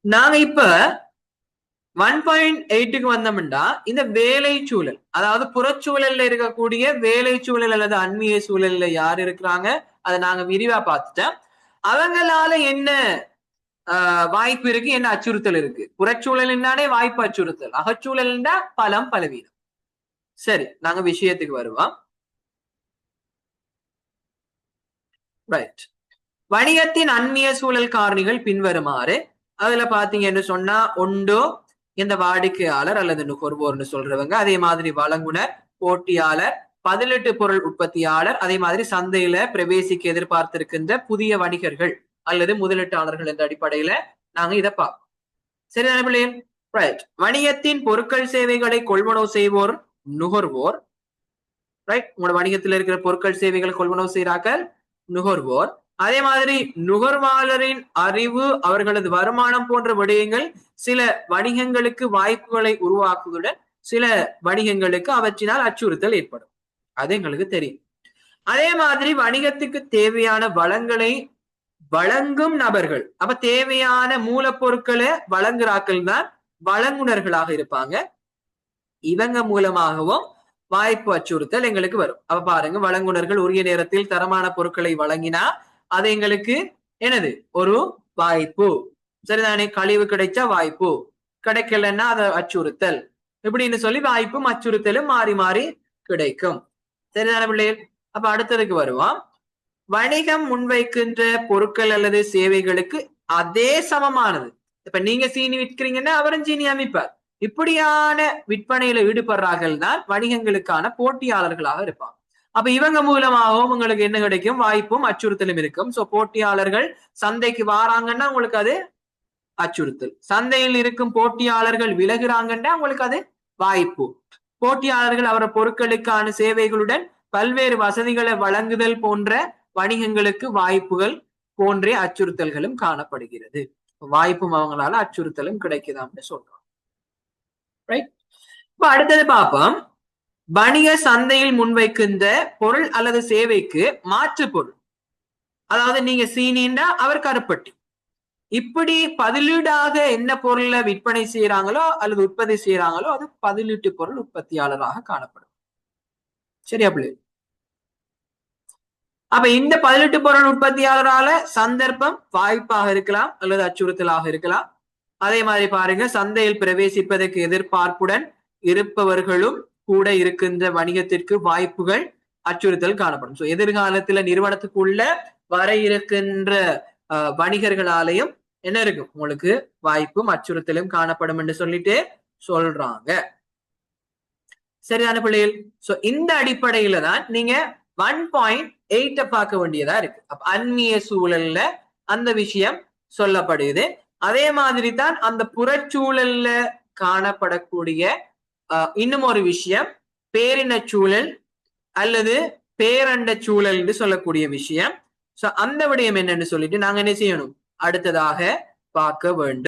நாங்க இப்ப 1.8க்கு வந்தோம்னா இந்த வேலை சூழல், அதாவது புறச்சூழல்ல இருக்கக்கூடிய வேலை சூழல் அல்லது அந்நிய சூழல்ல யார் இருக்கிறாங்க அதை நாங்க விரிவா பார்த்துட்டோம். அவங்களால என்ன வாய்ப்பு இருக்கு, என்ன அச்சுறுத்தல் இருக்கு. புறச்சூழல் என்னாலே வாய்ப்பு அச்சுறுத்தல், அகச்சூழல் பலம் பலவீனம். சரி, நாங்க விஷயத்துக்கு வருவோம். ரைட். வணிகத்தின் அந்நிய சூழல் காரணிகள் பின்வருமாறு. அதுல பாத்தீங்கன்னு சொன்னா, ஒன்று இந்த வாடிக்கையாளர் அல்லது நுகர்வோர்னு சொல்றவங்க, அதே மாதிரி வழங்குனர், போட்டியாளர், பதிலீட்டு பொருள் உற்பத்தியாளர், அதே மாதிரி சந்தையில பிரவேசிக்க எதிர்பார்த்திருக்கின்ற புதிய வணிகர்கள் அல்லது முதலீட்டாளர்கள் என்ற அடிப்படையில நாங்க இதை பார்ப்போம். சரிதான பிள்ளைகள்? ரைட். வணிகத்தின் பொருட்கள் சேவைகளை கொள்வனவு செய்வோர் நுகர்வோர். ரைட். உங்களோட வணிகத்தில் இருக்கிற பொருட்கள் சேவைகளை கொள்வனவு செய்கிறார்கள் நுகர்வோர். அதே மாதிரி நுகர்வாளரின் அறிவு, அவர்களது வருமானம் போன்ற விடயங்கள் சில வணிகங்களுக்கு வாய்ப்புகளை உருவாக்குவதுடன் சில வணிகங்களுக்கு அவற்றினால் அச்சுறுத்தல் ஏற்படும். அது எங்களுக்கு தெரியும். அதே மாதிரி வணிகத்துக்கு தேவையான வளங்களை வழங்கும் நபர்கள், அப்ப தேவையான மூலப்பொருட்களை வழங்குறாக்கள் தான் வழங்குனர்களாக இருப்பாங்க. இவங்க மூலமாகவும் வாய்ப்பு அச்சுறுத்தல் எங்களுக்கு வரும். அப்ப பாருங்க, வழங்குனர்கள் உரிய நேரத்தில் தரமான பொருட்களை வழங்கினா அது எங்களுக்கு என்னது, ஒரு வாய்ப்பு. சரிதானே? கழிவு கிடைச்சா வாய்ப்பு, கிடைக்கலன்னா அது அச்சுறுத்தல். இப்படின்னு சொல்லி வாய்ப்பும் அச்சுறுத்தலும் மாறி மாறி கிடைக்கும். சரிதானே பிள்ளைகள்? அப்ப அடுத்ததுக்கு வருவோம். வணிகம் முன்வைக்கின்ற பொருட்கள் அல்லது சேவைகளுக்கு அதே சமமானது. இப்ப நீங்க சீனி விற்கிறீங்கன்னா அவரும் சீனி அமைப்பார். இப்படியான விற்பனையில ஈடுபடுறார்கள் தான் வணிகங்களுக்கான போட்டியாளர்களாக இருப்பாங்க. அப்ப இவங்க மூலமாகவும் உங்களுக்கு என்ன கிடைக்கும், வாய்ப்பும் அச்சுறுத்தலும் இருக்கும். சோ போட்டியாளர்கள் சந்தைக்கு வாராங்கன்னா உங்களுக்கு அது அச்சுறுத்தல். சந்தையில் இருக்கும் போட்டியாளர்கள் விலகுறாங்கன்னா உங்களுக்கு அது வாய்ப்பு. போட்டியாளர்கள் அவர பொருட்களுக்கான சேவைகளுடன் பல்வேறு வசதிகளை வழங்குதல் போன்ற வணிகங்களுக்கு வாய்ப்புகள் போன்ற அச்சுறுத்தல்களும் காணப்படுகிறது. வாய்ப்பும் அவங்களால அச்சுறுத்தலும் கிடைக்குதான்னு சொல்றோம். ரைட். இப்ப அடுத்தது பார்ப்போம். வணிக சந்தையில் முன்வைக்கின்ற பொருள் அல்லது சேவைக்கு மாற்று பொருள், அதாவது நீங்க சீனின்னா அவர் கருப்பட்டி, இப்படி பதிலீடாக என்ன பொருளை விற்பனை செய்யறாங்களோ அல்லது உற்பத்தி செய்யறாங்களோ அது பதிலீட்டு பொருள் உற்பத்தியாளராக காணப்படும். சரியா பிள்ளை? அப்ப இந்த பதிலீட்டு பொருள் உற்பத்தியாளரால சந்தர்ப்பம் வாய்ப்பாக இருக்கலாம் அல்லது அச்சுறுத்தலாக இருக்கலாம். அதே மாதிரி பாருங்க, சந்தையில் பிரவேசிப்பதற்கு எதிர்பார்ப்புடன் இருப்பவர்களும் கூட இருக்கின்ற வணிகத்திற்கு வாய்ப்புகள் அச்சுறுத்தல் காணப்படும். எதிர்காலத்துல நிறுவனத்துக்குள்ள வர இருக்கின்ற வணிகர்களாலையும் என்ன இருக்கும், உங்களுக்கு வாய்ப்பும் அச்சுறுத்தலும் காணப்படும் என்று சொல்லிட்டு சொல்றாங்க. சரியான பிள்ளைகள்? சோ இந்த அடிப்படையில தான் நீங்க 1.8 பார்க்க வேண்டியதா இருக்கு. அப்ப அந்நிய சூழல்ல அந்த விஷயம் சொல்லப்படுது. அதே மாதிரி தான் அந்த புறச்சூழல்ல காணப்படக்கூடிய இன்னும் ஒரு விஷயம் பேரின சூழல் அல்லது பேரண்ட சூழல் என்று சொல்லக்கூடிய விஷயம். சோ அந்த விடயம் என்னன்னு சொல்லிட்டு நாங்க என்ன செய்யணும், அடுத்ததாக பார்க்க வேண்டும்.